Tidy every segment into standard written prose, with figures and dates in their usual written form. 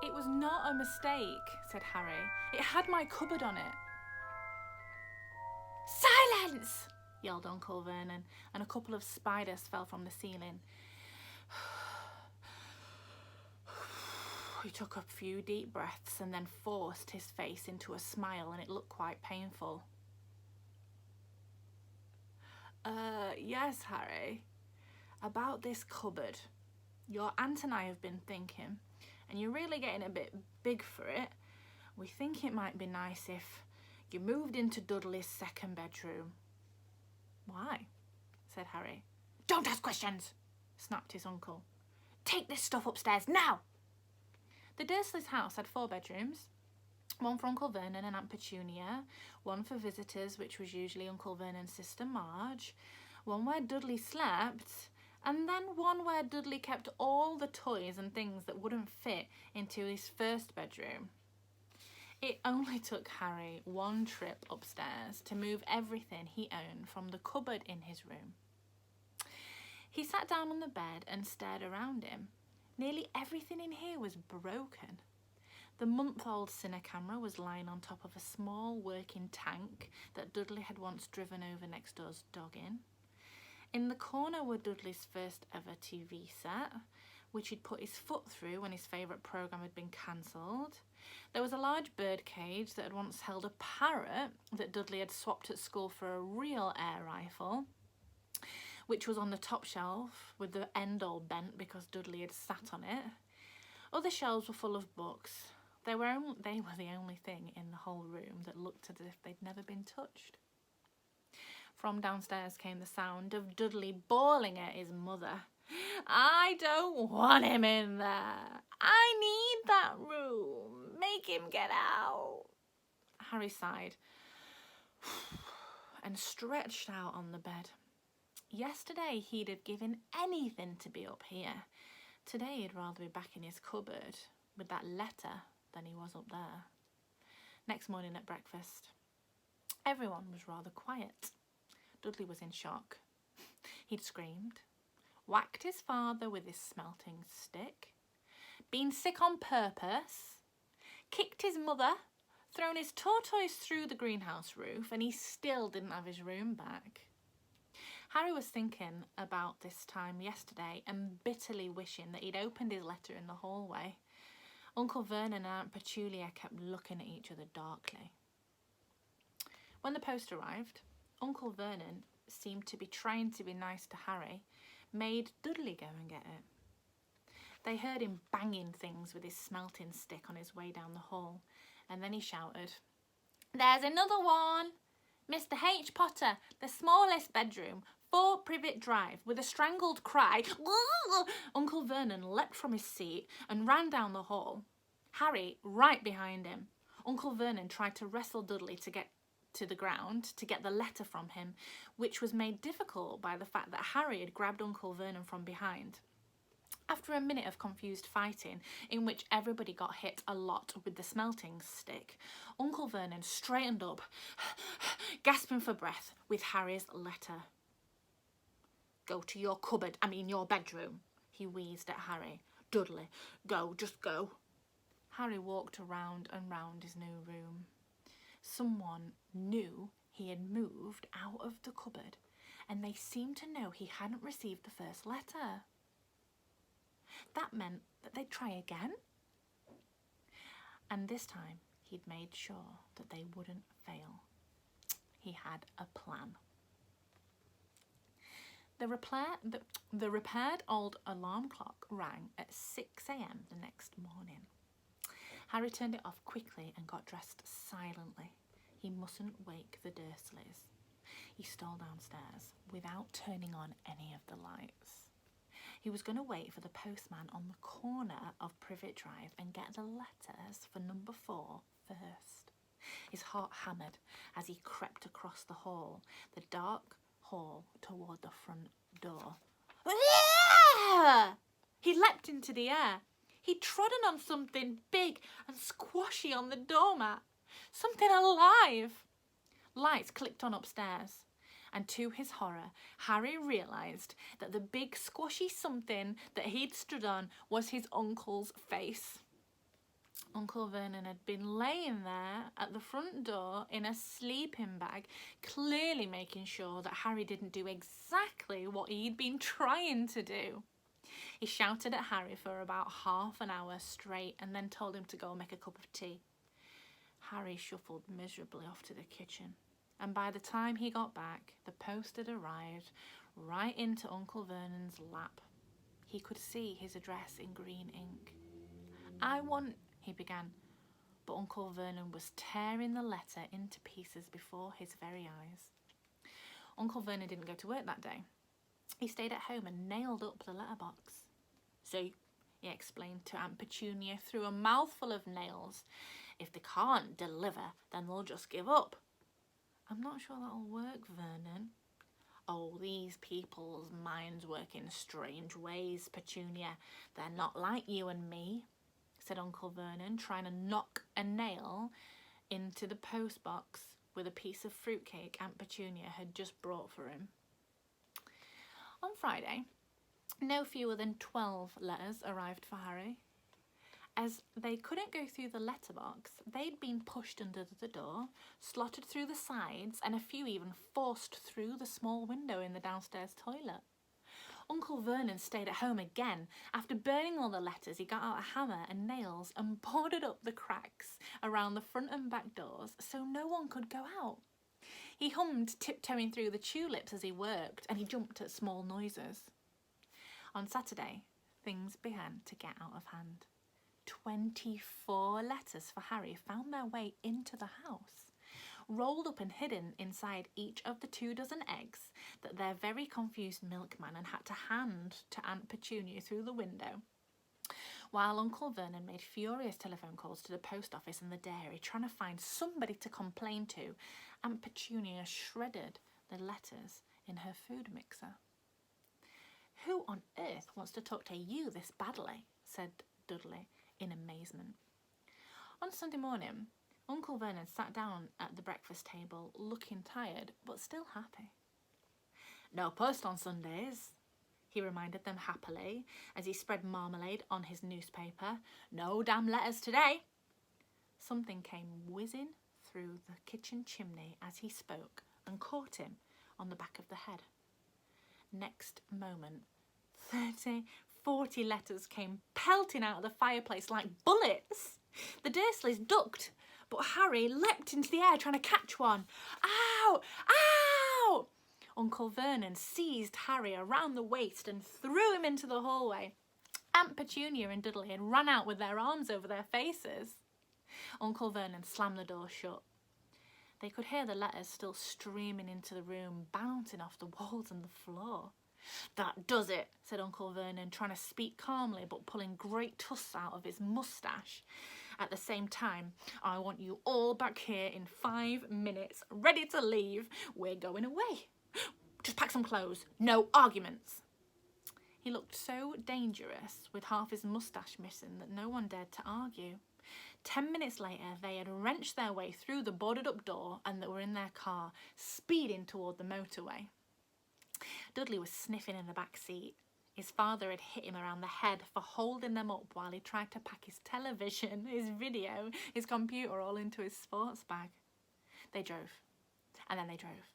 "It was not a mistake," said Harry. "It had my cupboard on it." "Silence!" yelled Uncle Vernon, and a couple of spiders fell from the ceiling. He took a few deep breaths and then forced his face into a smile, and it looked quite painful. Yes, Harry. About this cupboard. Your aunt and I have been thinking, and you're really getting a bit big for it. We think it might be nice if you moved into Dudley's second bedroom." "Why?" said Harry. "Don't ask questions," snapped his uncle. "Take this stuff upstairs now." The Dursleys' house had 4 bedrooms. One for Uncle Vernon and Aunt Petunia, one for visitors, which was usually Uncle Vernon's sister Marge, one where Dudley slept, and then one where Dudley kept all the toys and things that wouldn't fit into his first bedroom. It only took Harry one trip upstairs to move everything he owned from the cupboard in his room. He sat down on the bed and stared around him. Nearly everything in here was broken. The month-old cine camera was lying on top of a small working tank that Dudley had once driven over next door's dog in. In the corner were Dudley's first ever TV set, which he'd put his foot through when his favourite programme had been cancelled. There was a large bird cage that had once held a parrot that Dudley had swapped at school for a real air rifle, which was on the top shelf with the end all bent because Dudley had sat on it. Other shelves were full of books. They were the only thing in the whole room that looked as if they'd never been touched. From downstairs came the sound of Dudley bawling at his mother. "I don't want him in there. I need that room. Make him get out." Harry sighed and stretched out on the bed. Yesterday he'd have given anything to be up here. Today he'd rather be back in his cupboard with that letter than he was up there. Next morning at breakfast, everyone was rather quiet. Dudley was in shock. He'd screamed, whacked his father with his smelting stick, been sick on purpose, kicked his mother, thrown his tortoise through the greenhouse roof, and he still didn't have his room back. Harry was thinking about this time yesterday and bitterly wishing that he'd opened his letter in the hallway. Uncle Vernon and Aunt Petunia kept looking at each other darkly. When the post arrived, Uncle Vernon seemed to be trying to be nice to Harry, made Dudley go and get it. They heard him banging things with his smelting stick on his way down the hall, and then he shouted, "There's another one! Mr. H. Potter, the smallest bedroom, 4 Privet Drive," with a strangled cry. Uncle Vernon leapt from his seat and ran down the hall. Harry right behind him. Uncle Vernon tried to wrestle Dudley to get to the ground to get the letter from him, which was made difficult by the fact that Harry had grabbed Uncle Vernon from behind. After a minute of confused fighting, in which everybody got hit a lot with the smelting stick, Uncle Vernon straightened up, gasping for breath, with Harry's letter. "Go to your cupboard, your bedroom," he wheezed at Harry. "Dudley, go, just go." Harry walked around and round his new room. Someone knew he had moved out of the cupboard, and they seemed to know he hadn't received the first letter. That meant that they'd try again. And this time he'd made sure that they wouldn't fail. He had a plan. The repaired old alarm clock rang at 6 a.m. the next morning. Harry turned it off quickly and got dressed silently. He mustn't wake the Dursleys. He stole downstairs without turning on any of the lights. He was going to wait for the postman on the corner of Privet Drive and get the letters for number 4 first. His heart hammered as he crept across the hall, the dark hall toward the front door. He leapt into the air. He'd trodden on something big and squashy on the doormat. Something alive. Lights clicked on upstairs, and to his horror, Harry realised that the big squashy something that he'd stood on was his uncle's face. Uncle Vernon had been laying there at the front door in a sleeping bag, clearly making sure that Harry didn't do exactly what he'd been trying to do. He shouted at Harry for about half an hour straight and then told him to go and make a cup of tea. Harry shuffled miserably off to the kitchen, and by the time he got back, the post had arrived right into Uncle Vernon's lap. He could see his address in green ink. "I want," he began, but Uncle Vernon was tearing the letter into pieces before his very eyes. Uncle Vernon didn't go to work that day. He stayed at home and nailed up the letterbox. "See," he explained to Aunt Petunia through a mouthful of nails, "if they can't deliver, then they'll just give up." "I'm not sure that'll work, Vernon." "Oh, these people's minds work in strange ways, Petunia. They're not like you and me," said Uncle Vernon, trying to knock a nail into the post box with a piece of fruitcake Aunt Petunia had just brought for him. On Friday, no fewer than 12 letters arrived for Harry. As they couldn't go through the letterbox, they'd been pushed under the door, slotted through the sides, and a few even forced through the small window in the downstairs toilet. Uncle Vernon stayed at home again. After burning all the letters, he got out a hammer and nails and boarded up the cracks around the front and back doors so no one could go out. He hummed Tiptoeing Through the Tulips as he worked, and he jumped at small noises. On Saturday, things began to get out of hand. 24 letters for Harry found their way into the house. Rolled up and hidden inside each of the 24 eggs that their very confused milkman had to hand to Aunt Petunia through the window. While Uncle Vernon made furious telephone calls to the post office and the dairy, trying to find somebody to complain to, Aunt Petunia shredded the letters in her food mixer. "Who on earth wants to talk to you this badly?" said Dudley in amazement. On Sunday morning, Uncle Vernon sat down at the breakfast table, looking tired, but still happy. "No post on Sundays," he reminded them happily, as he spread marmalade on his newspaper. "No damn letters today." Something came whizzing through the kitchen chimney as he spoke and caught him on the back of the head. Next moment, 30, 40 letters came pelting out of the fireplace like bullets. The Dursleys ducked, but Harry leapt into the air trying to catch one. "Ow! Ow!" Uncle Vernon seized Harry around the waist and threw him into the hallway. Aunt Petunia and Dudley had run out with their arms over their faces. Uncle Vernon slammed the door shut. They could hear the letters still streaming into the room, bouncing off the walls and the floor. "That does it," said Uncle Vernon, trying to speak calmly but pulling great tusks out of his moustache. At the same time, "I want you all back here in 5 minutes, ready to leave. We're going away. Just pack some clothes. No arguments." He looked so dangerous with half his moustache missing that no one dared to argue. 10 minutes later, they had wrenched their way through the boarded up door and they were in their car, speeding toward the motorway. Dudley was sniffing in the back seat. His father had hit him around the head for holding them up while he tried to pack his television, his video, his computer all into his sports bag. They drove, and then they drove,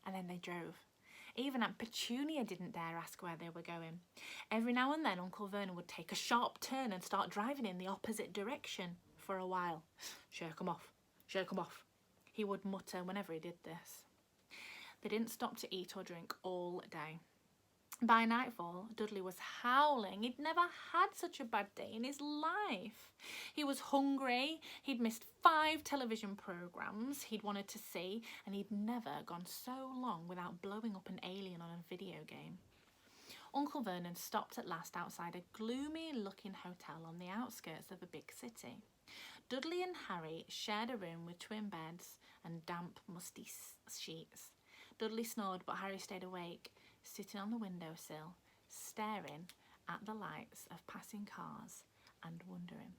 and then they drove. Even Aunt Petunia didn't dare ask where they were going. Every now and then Uncle Vernon would take a sharp turn and start driving in the opposite direction for a while. Shake 'em off, he would mutter whenever he did this. They didn't stop to eat or drink all day. By nightfall, Dudley was howling. He'd never had such a bad day in his life. He was hungry, he'd missed 5 television programmes he'd wanted to see, and he'd never gone so long without blowing up an alien on a video game. Uncle Vernon stopped at last outside a gloomy-looking hotel on the outskirts of a big city. Dudley and Harry shared a room with twin beds and damp, musty sheets. Dudley snored, but Harry stayed awake, sitting on the windowsill, staring at the lights of passing cars and wondering.